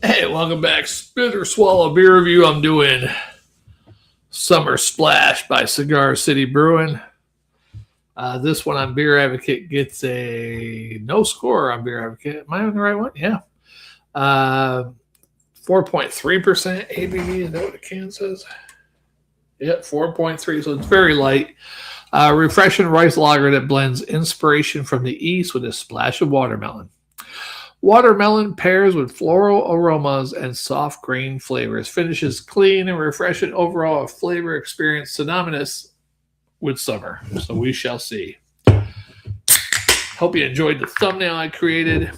Hey, welcome back. Spit or Swallow beer review. I'm doing Summer Splash by Cigar City Brewing. This one on Beer Advocate gets a no score on Beer Advocate. Am I on the right one? Yeah. 4.3% ABV. Is that what the can says? Yep, 4.3. So it's very light. Refreshing rice lager that blends inspiration from the East with a splash of watermelon. Watermelon pairs with floral aromas and soft grain flavors. Finishes clean and refreshing. Overall, a flavor experience synonymous with summer. So we shall see. Hope you enjoyed the thumbnail I created.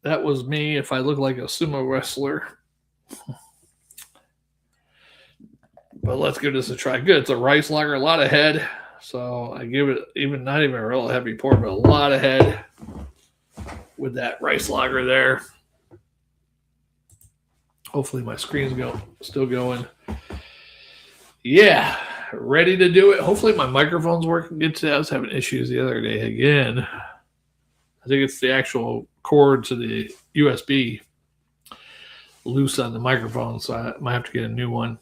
That was me if I look like a sumo wrestler. But let's give this a try. Good. It's a rice lager, a lot of head. So I give it even not even a real heavy pour, but a lot of head with that rice lager there. Hopefully my screen's still going. Yeah, ready to do it. Hopefully my microphone's working good today. I was having issues the other day again. I think it's the actual cord to the USB loose on the microphone, so I might have to get a new one.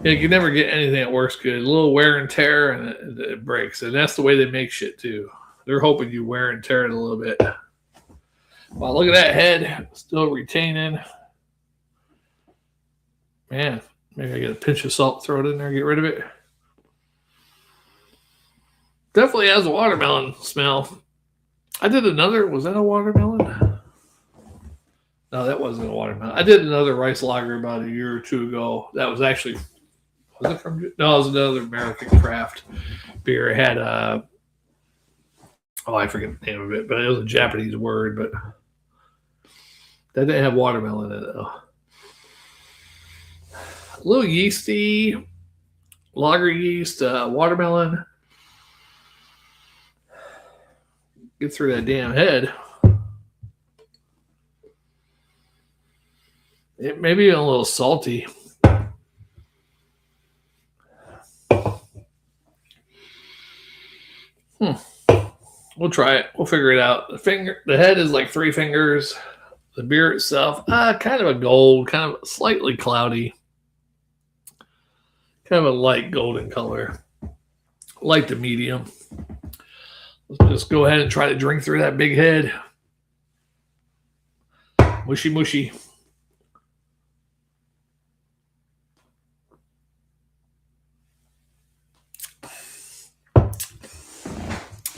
You can never get anything that works good. A little wear and tear, and it breaks. And that's the way they make shit, too. They're hoping you wear and tear it a little bit. Wow, look at that head. Still retaining. Man, maybe I get a pinch of salt, throw it in there, get rid of it. Definitely has a watermelon smell. I did another. Was that a watermelon? No, that wasn't a watermelon. I did another rice lager about a year or two ago. That was actually... Was it from... No, it was another American craft beer. It had I forget the name of it, but it was a Japanese word, but that didn't have watermelon in it, though. A little yeasty, lager yeast, watermelon. Get through that damn head. It may be a little salty. We'll try it. We'll figure it out. The head is like 3 fingers. The beer itself, kind of a gold, kind of slightly cloudy. Kind of a light golden color. Light to medium. Let's just go ahead and try to drink through that big head. Mushy, mushy.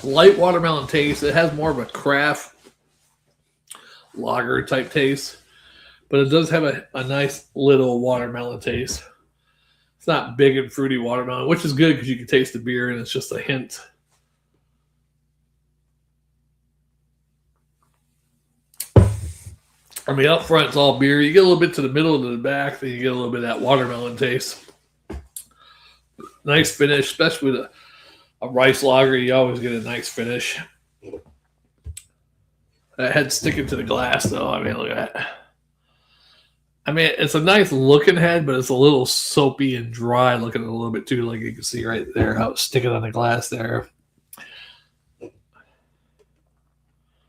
Light watermelon taste. It has more of a craft lager type taste, but it does have a nice little watermelon taste. It's not big and fruity watermelon, which is good because you can taste the beer and it's just a hint. I mean, up front it's all beer. You get a little bit to the middle and to the back, then you get a little bit of that watermelon taste. Nice finish, especially with a rice lager. You always get a nice finish. That head sticking to the glass, though. I mean, look at that. I mean, it's a nice looking head, but it's a little soapy and dry looking a little bit too. Like you can see right there how it's sticking on the glass there.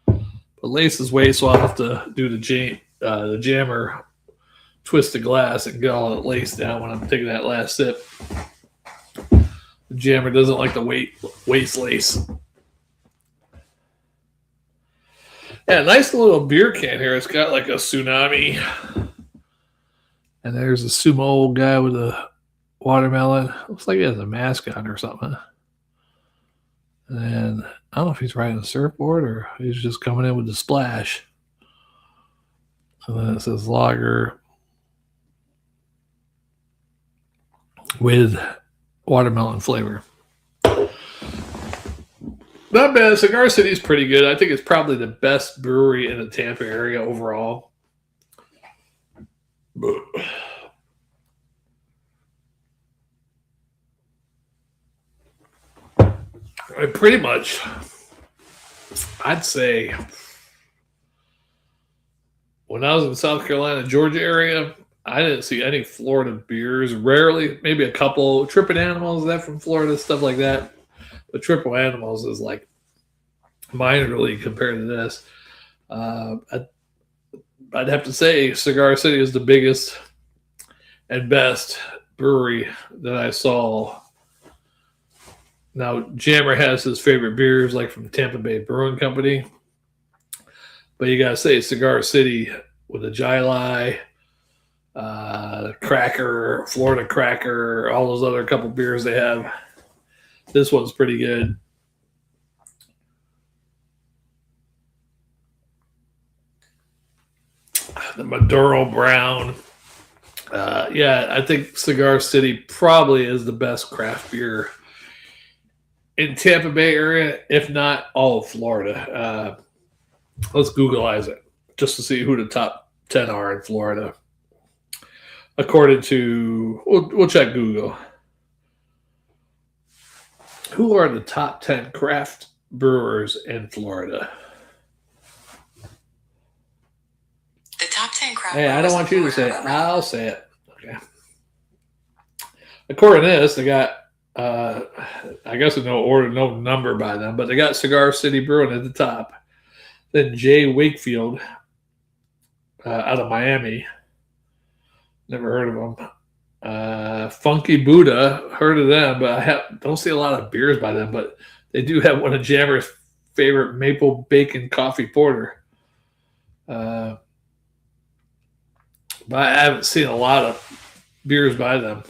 But lace is way, so I'll have to do the jammer, twist the glass, and get all the lace down when I'm taking that last sip. The jammer doesn't like the waste lace. Yeah, nice little beer can here. It's got like a tsunami. And there's a sumo guy with a watermelon. Looks like he has a mask on or something. And I don't know if he's riding a surfboard or he's just coming in with the splash. And then it says lager with watermelon flavor. Not bad. Cigar City is pretty good. I think it's probably the best brewery in the Tampa area overall. Pretty much, I'd say when I was in South Carolina, Georgia area, I didn't see any Florida beers. Rarely, maybe a couple. Trippin' Animals, that from Florida, stuff like that. But Triple Animals is like minor league compared to this. I'd have to say Cigar City is the biggest and best brewery that I saw. Now, Jammer has his favorite beers, like from Tampa Bay Brewing Company. But you got to say Cigar City with a Jai Cracker, Florida Cracker, all those other couple beers they have. This one's pretty good. The Maduro Brown. Yeah, I think Cigar City probably is the best craft beer in Tampa Bay area, if not all of Florida. Let's Googleize it just to see who the top 10 are in Florida. According to, we'll check Google. Who are the top 10 craft brewers in Florida? The top 10 craft Hey, brewers. I don't want you to say it. I'll say it. Okay. According to this, they got, I guess in no order, no number by them, but they got Cigar City Brewing at the top. Then Jay Wakefield out of Miami. Never heard of them. Funky Buddha, heard of them, but I don't see a lot of beers by them, but they do have one of Jammer's favorite maple bacon coffee porter. But I haven't seen a lot of beers by them.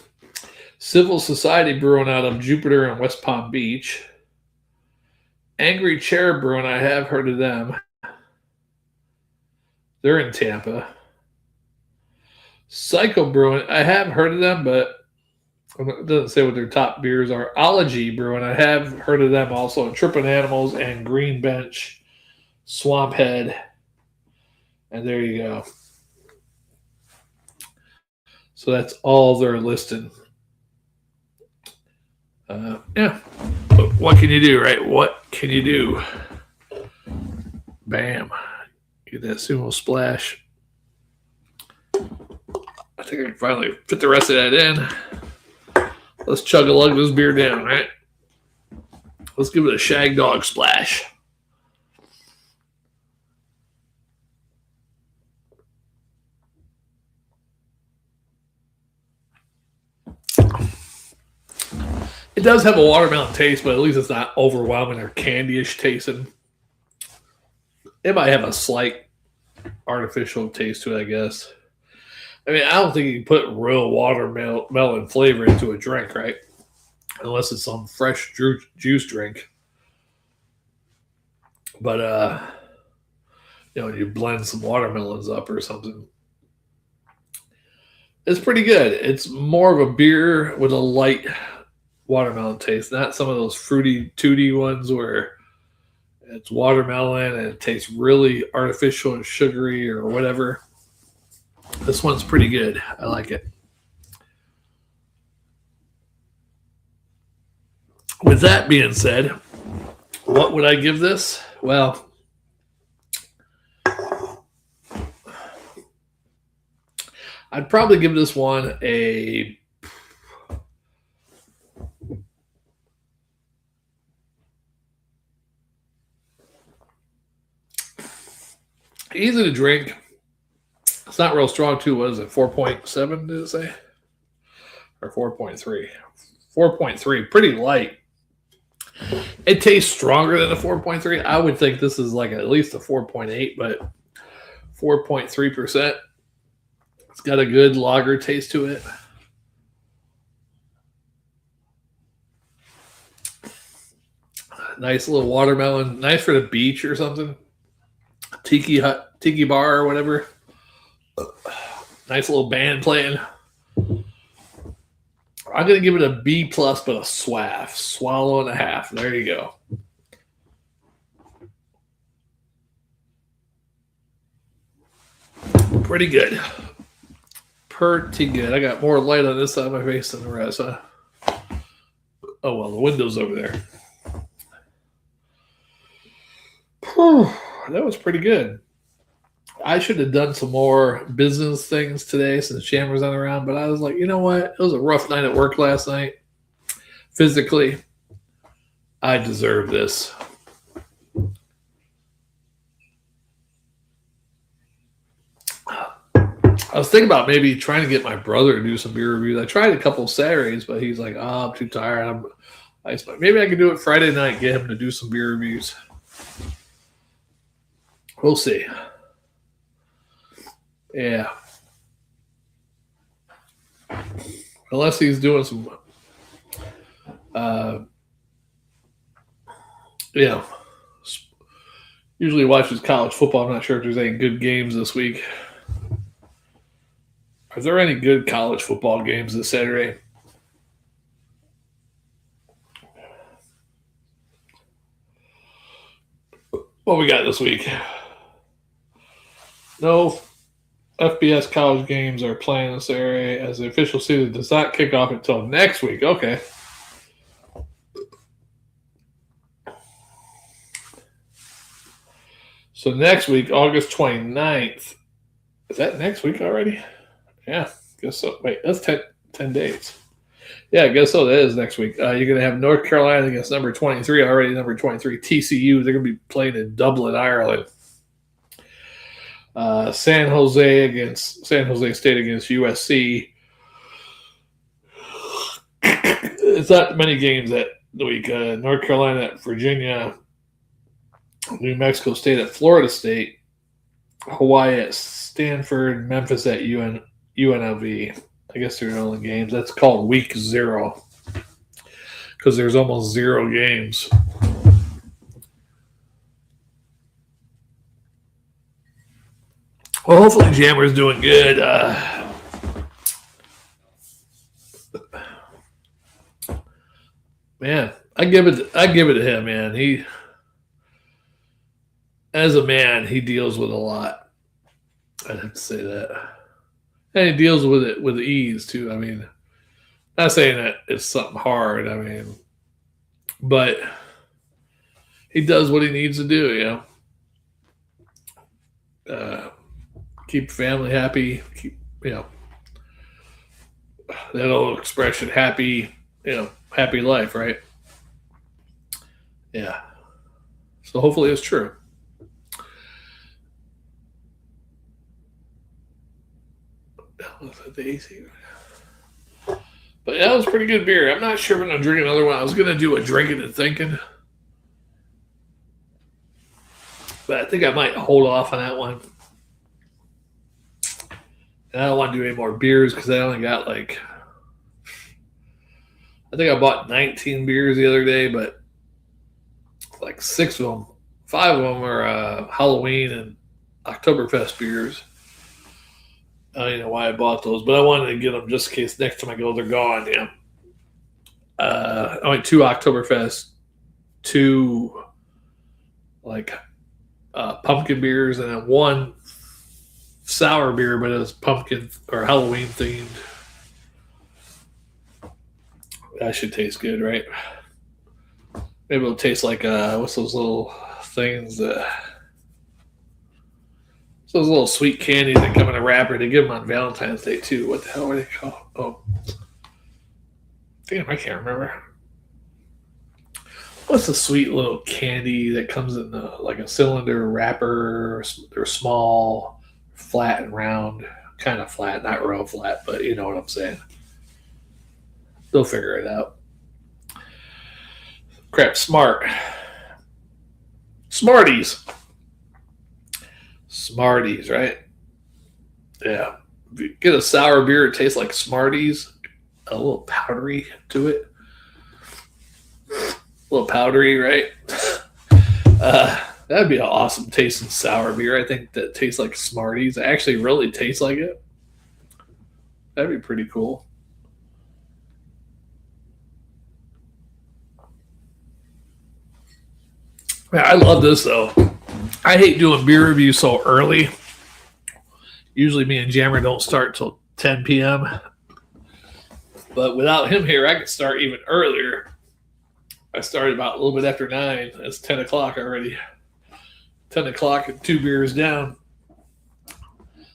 Civil Society Brewing out of Jupiter and West Palm Beach. Angry Chair Brewing, I have heard of them. They're in Tampa. Psycho Brewing, I have heard of them, but it doesn't say what their top beers are. Ology Brewing, I have heard of them also. Trippin' Animals and Green Bench, Swamp Head. And there you go. So that's all they're listed. Yeah. But what can you do, right? What can you do? Bam. Get that Sumo Splash. I think I can finally fit the rest of that in. Let's chug a lug this beer down, right? Let's give it a Shag Dog splash. It does have a watermelon taste, but at least it's not overwhelming or candy-ish tasting. It might have a slight artificial taste to it, I guess. I mean, I don't think you can put real watermelon flavor into a drink, right? Unless it's some fresh juice drink. But, you blend some watermelons up or something. It's pretty good. It's more of a beer with a light watermelon taste, not some of those fruity tooty ones where it's watermelon and it tastes really artificial and sugary or whatever. This one's pretty good. I like it. With that being said, what would I give this? Well, I'd probably give this one a easy to drink. It's not real strong too. What is it? 4.7 did it say? Or 4.3? 4.3. Pretty light. It tastes stronger than a 4.3. I would think this is like at least a 4.8, but 4.3%. It's got a good lager taste to it. Nice little watermelon. Nice for the beach or something. Tiki bar or whatever. Nice little band playing. I'm going to give it a B plus, but a swaff. Swallow and a half. There you go. Pretty good. Pretty good. I got more light on this side of my face than the rest. Huh? Oh, well, the window's over there. Whew, that was pretty good. I should have done some more business things today since Jammer's not around, but I was like, you know what? It was a rough night at work last night. Physically, I deserve this. I was thinking about maybe trying to get my brother to do some beer reviews. I tried a couple of Saturdays, but he's like, "Oh, I'm too tired." Maybe I can do it Friday night. Get him to do some beer reviews. We'll see. Yeah. Unless he's doing some, yeah. Usually watches college football. I'm not sure if there's any good games this week. Are there any good college football games this Saturday? What we got this week? No FBS college games are playing this area as the official season does not kick off until next week. Okay. So next week, August 29th. Is that next week already? Yeah, guess so. Wait, that's 10 days. Yeah, I guess so. That is next week. You're going to have North Carolina against number 23, already number 23, TCU. They're going to be playing in Dublin, Ireland. San Jose State against USC. It's not many games that week. North Carolina at Virginia. New Mexico State at Florida State. Hawaii at Stanford. Memphis at UNLV. I guess they're the only games. That's called week 0 because there's almost 0 games. Well, hopefully Jammer's doing good. Man, I give it to him, man. He, as a man, he deals with a lot. I'd have to say that. And he deals with it with ease, too. I mean, not saying that it's something hard. I mean, but he does what he needs to do, you know. Keep family happy. Keep, that old expression, happy life, right? Yeah. So hopefully it's true. The AC. But that was pretty good beer. I'm not sure when I'm drinking another one. I was going to do a drinking and thinking. But I think I might hold off on that one. And I don't want to do any more beers because I only got I think I bought 19 beers the other day, but 5 of them are Halloween and Oktoberfest beers. I don't know why I bought those, but I wanted to get them just in case next time I go, they're gone. Yeah. Only 2 Oktoberfest, 2 pumpkin beers, and then 1 sour beer, but it was pumpkin or Halloween themed. That should taste good, right? Maybe it'll taste like what's those little things? Those little sweet candies that come in a wrapper. They give them on Valentine's Day too. What the hell are they called? Oh, damn, I can't remember. What's the sweet little candy that comes in a cylinder wrapper? They're small, flat and round, kind of flat, not real flat, but you know what I'm saying. They'll figure it out. Crap, Smarties, right? Yeah. If you get a sour beer, it tastes like Smarties, a little powdery to it. A little powdery, right? That'd be an awesome tasting sour beer. I think that tastes like Smarties. It actually really tastes like it. That'd be pretty cool. Man, I love this though. I hate doing beer reviews so early. Usually me and Jammer don't start till 10 p.m. But without him here, I could start even earlier. I started about a little bit after 9. It's 10 o'clock already. 10 o'clock and 2 beers down.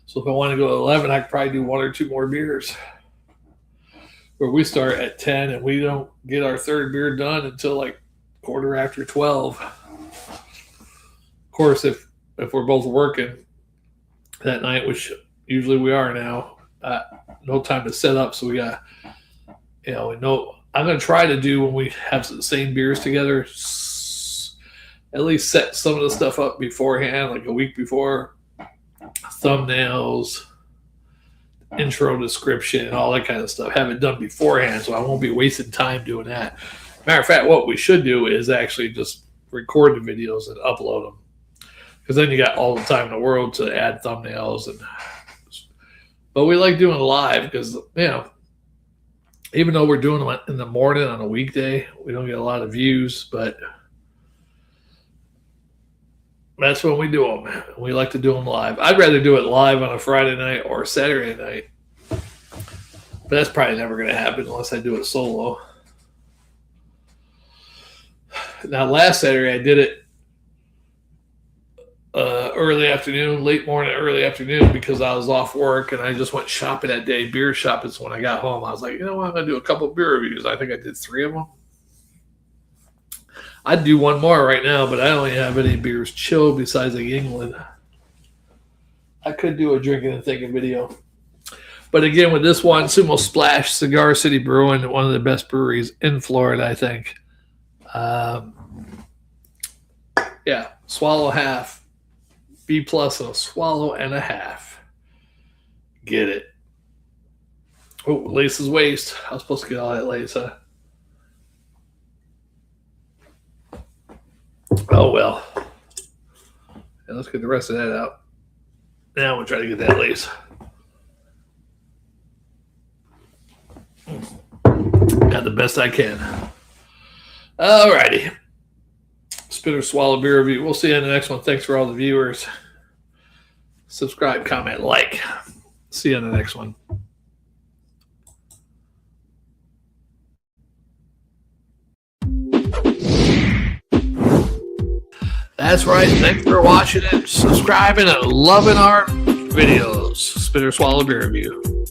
So if I want to go to 11, I could probably do 1 or 2 more beers. Where we start at 10 and we don't get our 3rd beer done until 12:15. Of course, if we're both working that night, which Usually we are now. No time to set up, so we got, we know. I'm going to try to do when we have the same beers together, at least set some of the stuff up beforehand, like a week before, thumbnails, intro description, all that kind of stuff. Have it done beforehand, so I won't be wasting time doing that. Matter of fact, what we should do is actually just record the videos and upload them, because then you got all the time in the world to add thumbnails. But we like doing live because, even though we're doing them in the morning on a weekday, we don't get a lot of views, but that's when we do them. We like to do them live. I'd rather do it live on a Friday night or a Saturday night, but that's probably never going to happen unless I do it solo. Now, last Saturday I did it early afternoon, late morning, early afternoon, because I was off work and I just went shopping that day, beer shopping. So when I got home, I was like, you know what, I'm going to do a couple beer reviews. I think I did 3 of them. I'd do one more right now, but I don't have any beers chilled besides the England. I could do a drinking and thinking video. But again, with this one, Sumo Splash, Cigar City Brewing, one of the best breweries in Florida, I think. Swallow half. B plus and a swallow and a half. Get it. Oh, lace's waste. I was supposed to get all that lace, huh? Oh, well. Yeah, let's get the rest of that out. Now we'll try to get that lace. Got the best I can. All righty. Spitter Swallow beer review. We'll see you in the next one. Thanks for all the viewers. Subscribe, comment, like. See you in the next one. That's right. Thanks for watching and subscribing and loving our videos. Spitter Swallow beer review.